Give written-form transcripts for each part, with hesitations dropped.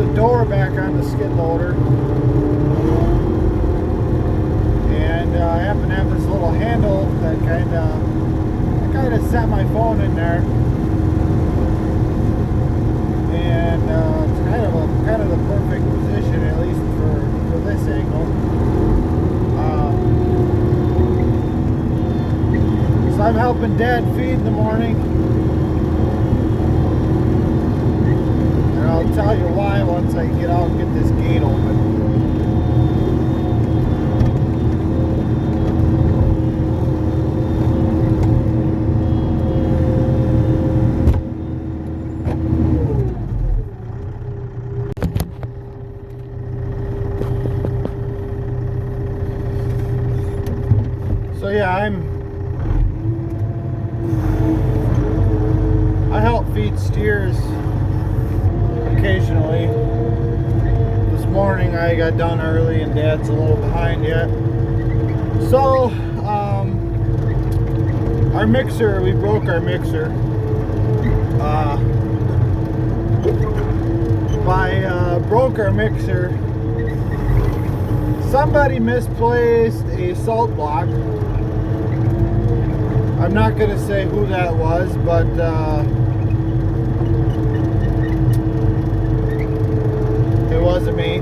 the door back on the skid loader. And I happen to have this little handle that kind of set my phone in there. And it's kind of the perfect position, at least for this angle. So I'm helping Dad feed in the morning, and I'll tell you why once I get out and get this gate open. So yeah, I help feed steers occasionally. This morning I got done early and Dad's a little behind yet. So our mixer, we broke our mixer. Broke our mixer, somebody misplaced a salt block. I'm not going to say who that was, but it wasn't me.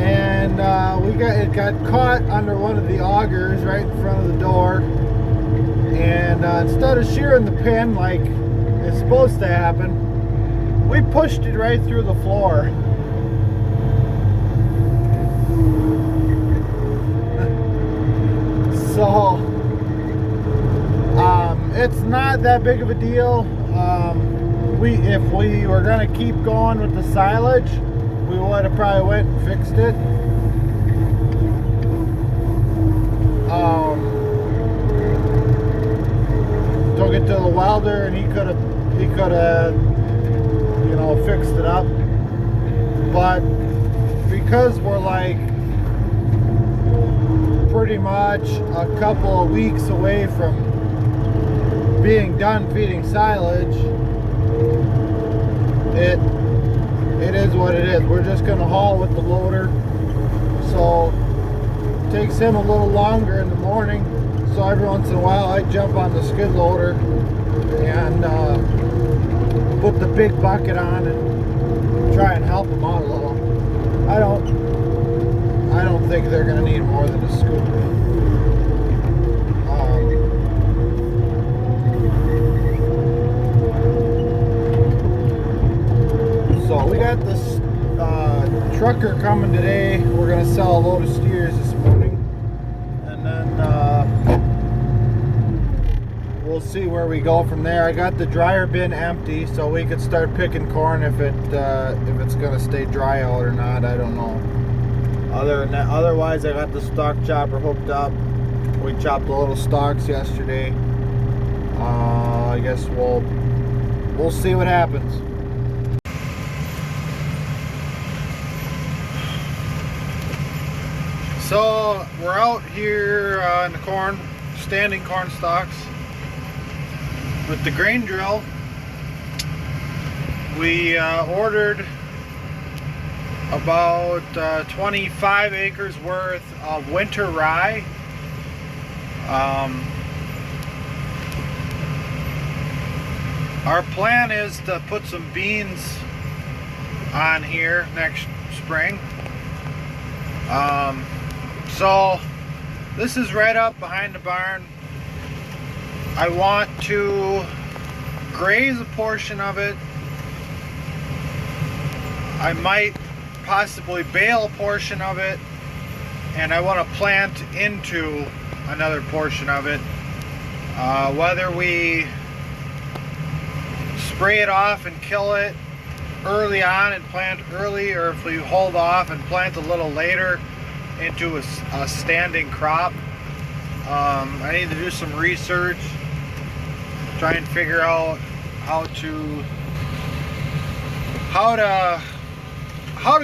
And it got caught under one of the augers right in front of the door. And instead of shearing the pin like it's supposed to happen, we pushed it right through the floor. So it's not that big of a deal. If we were going to keep going with the silage, we would have probably went and fixed it. Took it to the welder, and he could have fixed it up. But because we're like pretty much a couple of weeks away from being done feeding silage, it is what it is. We're just going to haul with the loader. So it takes him a little longer in the morning. So every once in a while I jump on the skid loader and put the big bucket on and try and help him out a little. I don't think they're going to need more than a scoop. So we got this trucker coming today. We're going to sell a load of steers this morning, and then we'll see where we go from there. I got the dryer bin empty, so we could start picking corn if it's going to stay dry out or not. I don't know. Otherwise, I got the stalk chopper hooked up. We chopped the little stalks yesterday. I guess we'll see what happens. So we're out here in the corn, standing corn stalks with the grain drill. We ordered about 25 acres worth of winter rye. Our plan is to put some beans on here next spring. So this is right up behind the barn. I want to graze a portion of it. I might possibly bale a portion of it, and I want to plant into another portion of it. Whether we spray it off and kill it early on and plant early, or if we hold off and plant a little later into a standing crop. I need to do some research, try and figure out how to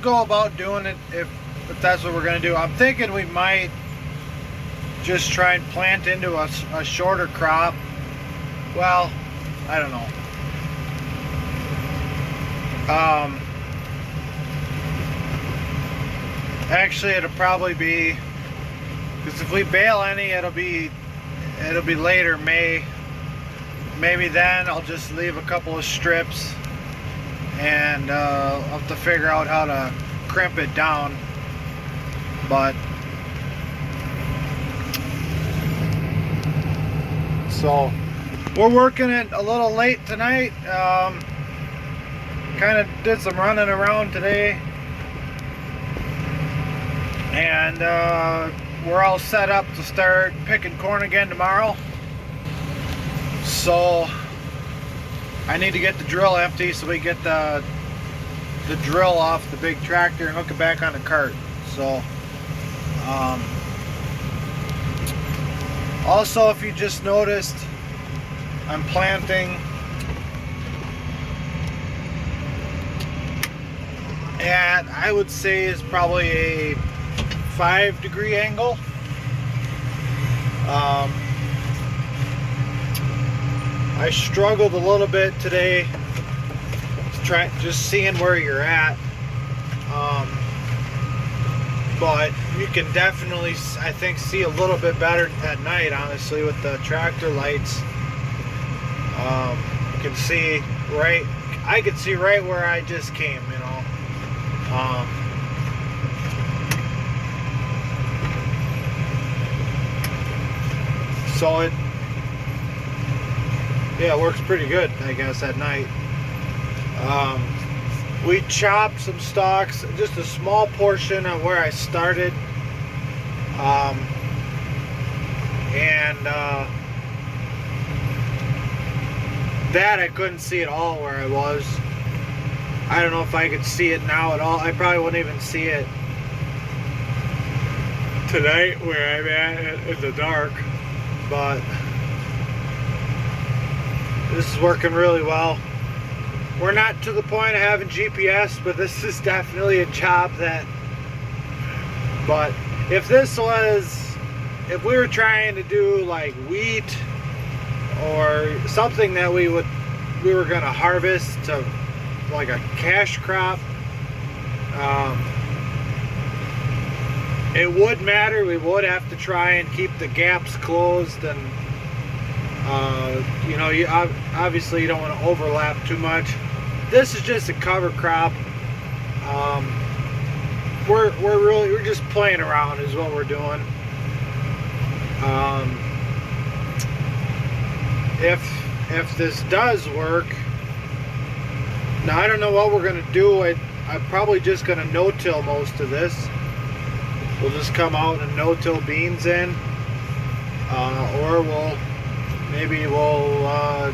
go about doing it if that's what we're going to do. I'm thinking we might just try and plant into a shorter crop. Well, I don't know. Actually, it'll probably be, because if we bale any, it'll be later May. Maybe then I'll just leave a couple of strips, and I'll have to figure out how to crimp it down. But so we're working it a little late tonight. Kind of did some running around today, and we're all set up to start picking corn again tomorrow. So I need to get the drill empty so we get the drill off the big tractor and hook it back on the cart. So also, if you just noticed, I'm planting at, I would say, is probably a 5-degree angle. I struggled a little bit today just seeing where you're at, but you can definitely, I think, see a little bit better at night, honestly, with the tractor lights. You can see right, I could see right where I just came, you know. So it works pretty good, I guess, at night. We chopped some stalks, just a small portion of where I started, and that I couldn't see at all where I was. I don't know if I could see it now at all. I probably wouldn't even see it tonight where I'm at in the dark, but this is working really well. We're not to the point of having GPS, but this is definitely a job that, but if we were trying to do like wheat or something that we were gonna harvest to like a cash crop, it would matter. We would have to try and keep the gaps closed, and you know, obviously you don't want to overlap too much. This is just a cover crop. We're just playing around is what we're doing. If this does work, now I don't know what we're gonna do. I'm probably just gonna no-till most of this. We'll just come out and no-till beans in, or maybe we'll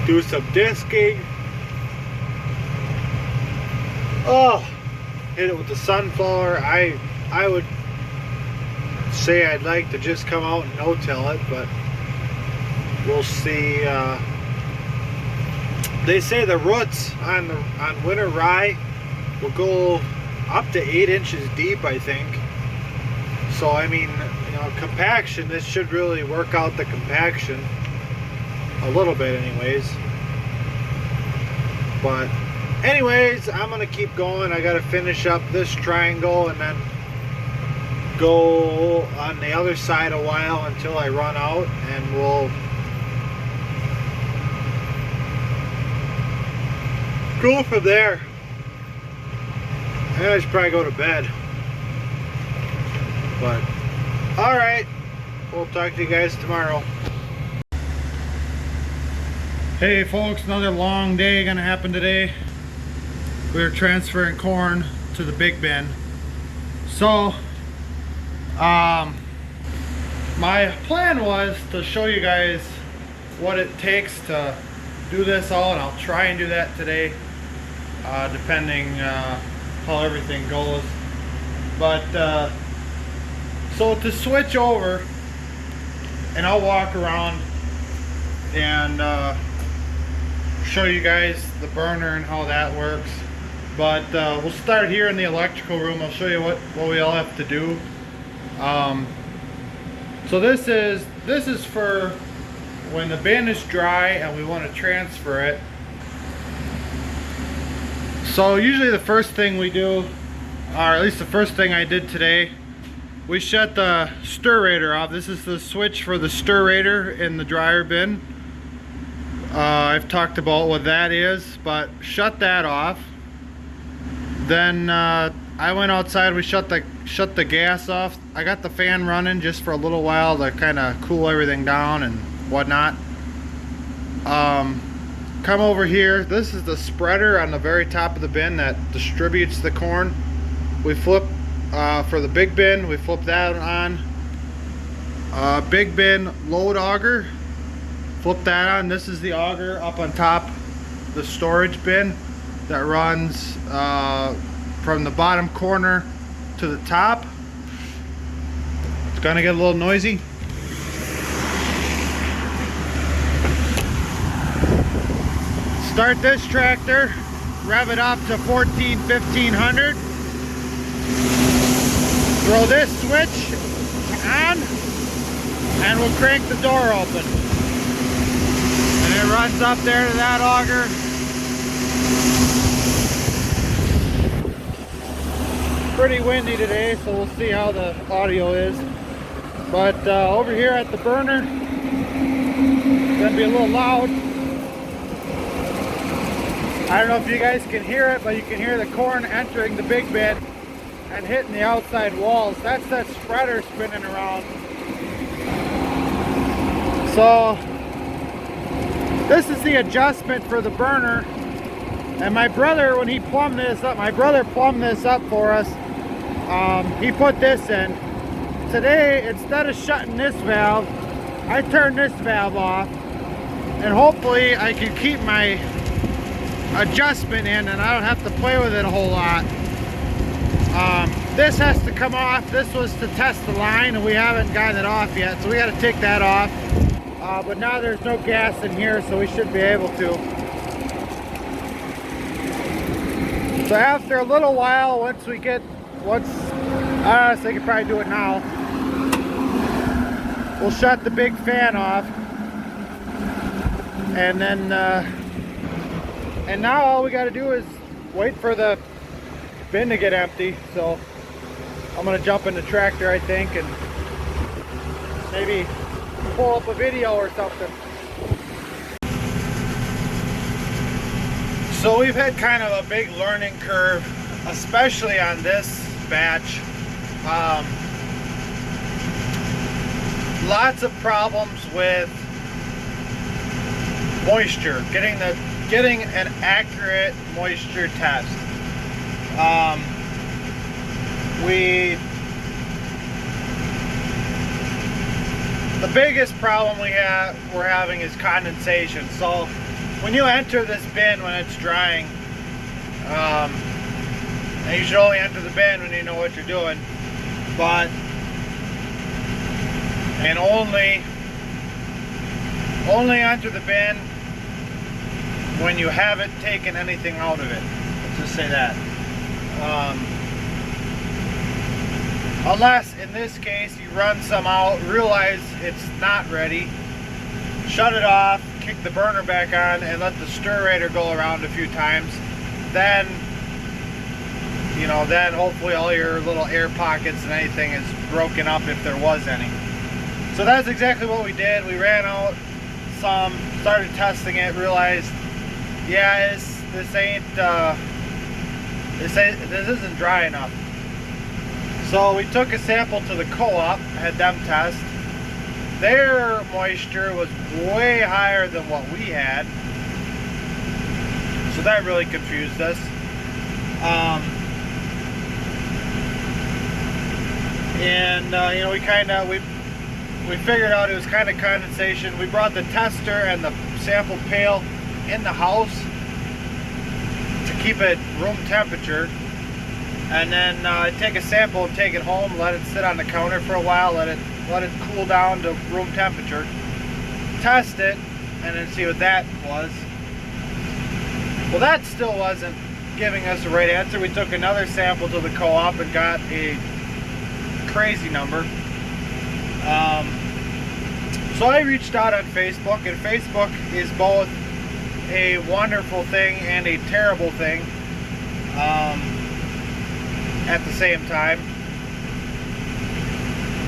do some disking. Oh, hit it with the sunflower. I would say I'd like to just come out and no-till it, but we'll see. They say the roots on winter rye will go up to 8 inches deep, I think. So I mean, you know, compaction, this should really work out the compaction a little bit anyways. But anyways, I'm gonna keep going. I gotta finish up this triangle and then go on the other side a while until I run out, and we'll go from there. I should probably go to bed. But alright, we'll talk to you guys tomorrow. Hey folks, another long day gonna happen today. We're transferring corn to the big bin. So my plan was to show you guys what it takes to do this all, and I'll try and do that today, depending how everything goes. But so to switch over, and I'll walk around and show you guys the burner and how that works. But we'll start here in the electrical room. I'll show you what we all have to do. So this is for when the bin is dry and we want to transfer it. So usually the first thing we do, or at least the first thing I did today, we shut the stir-rator off. This is the switch for the stir-rator in the dryer bin. I've talked about what that is, but shut that off. Then I went outside, we shut the gas off. I got the fan running just for a little while to kind of cool everything down and whatnot. Come over here. This is the spreader on the very top of the bin that distributes the corn. We flip for the big bin, we flip that on. Big bin load auger, flip that on. This is the auger up on top, the storage bin that runs from the bottom corner to the top. It's gonna get a little noisy. Start this tractor, rev it up to 1500. Throw this switch on and we'll crank the door open. And it runs up there to that auger. Pretty windy today, so we'll see how the audio is. But over here at the burner, it's gonna be a little loud. I don't know if you guys can hear it, but you can hear the corn entering the big bin and hitting the outside walls. That's that spreader spinning around. So this is the adjustment for the burner. And my brother, when he plumbed this up, for us. He put this in. Today, instead of shutting this valve, I turned this valve off. And hopefully I can keep my adjustment in and I don't have to play with it a whole lot. This has to come off. This was to test the line and we haven't gotten it off yet, so we got to take that off. But now there's no gas in here, so we should be able to. So after a little while, I could probably do it now. We'll shut the big fan off, and then and now all we got to do is wait for the bin to get empty. So I'm gonna jump in the tractor, I think, and maybe pull up a video or something. So we've had kind of a big learning curve, especially on this batch. Lots of problems with moisture, getting an accurate moisture test. The biggest problem we're having is condensation. So when you enter this bin when it's drying, and you should only enter the bin when you know what you're doing, and only enter the bin when you haven't taken anything out of it. Let's just say that. Unless in this case you run some out, realize it's not ready, shut it off, kick the burner back on, and let the stir-rator go around a few times. Then, then hopefully all your little air pockets and anything is broken up if there was any. So that's exactly what we did. We ran out some, started testing it, realized, yeah, this isn't dry enough. So we took a sample to the co-op, had them test. Their moisture was way higher than what we had, so that really confused us. We figured out it was kind of condensation. We brought the tester and the sample pail in the house to keep it room temperature, and then take a sample and take it home, let it sit on the counter for a while, let it cool down to room temperature, test it, and then see what that was. Well, that still wasn't giving us the right answer. We took another sample to the co-op and got a crazy number. So I reached out on Facebook, and Facebook is both a wonderful thing and a terrible thing. at the same time.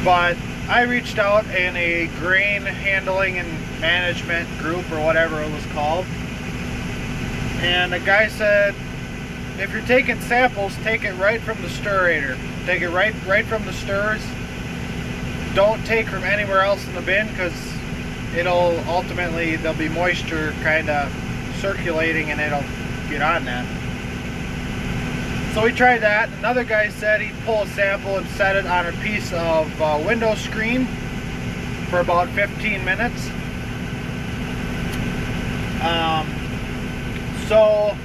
But I reached out in a grain handling and management group or whatever it was called, and the guy said, if you're taking samples, take it right from the stirrator. Take it right from the stirs. Don't take from anywhere else in the bin, because it'll ultimately, there'll be moisture kind of circulating and it'll get on that. So we tried that. Another guy said he'd pull a sample and set it on a piece of window screen for about 15 minutes. So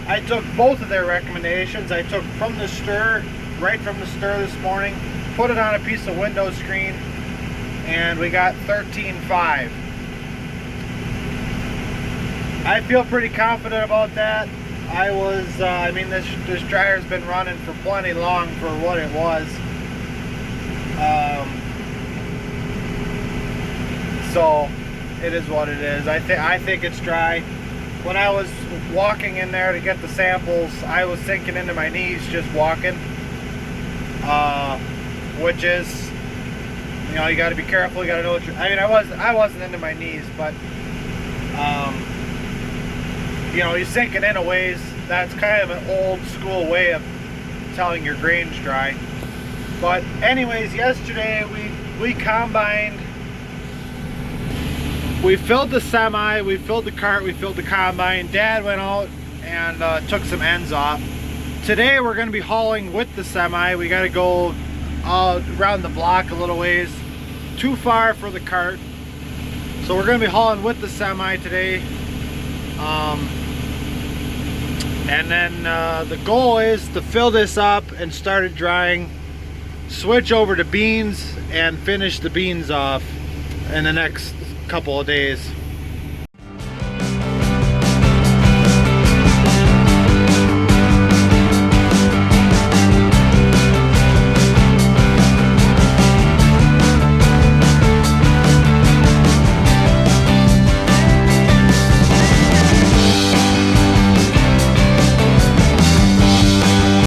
I took both of their recommendations. I took from the stir, right from the stir this morning, put it on a piece of window screen, and we got 13.5. I feel pretty confident about that. I mean, this dryer's been running for plenty long for what it was. So it is what it is. I think it's dry. When I was walking in there to get the samples, I was sinking into my knees just walking, which is, you know, you got to be careful. You got to know what you're. I mean, I wasn't into my knees, but you know, you're sinking in a ways. That's kind of an old school way of telling your grain's dry. But anyways, yesterday we combined. We filled the semi, we filled the cart, we filled the combine. Dad went out and took some ends off. Today we're going to be hauling with the semi. We got to go around the block a little ways. Too far for the cart. So we're going to be hauling with the semi today. And then the goal is to fill this up and start it drying, switch over to beans and finish the beans off in the next couple of days.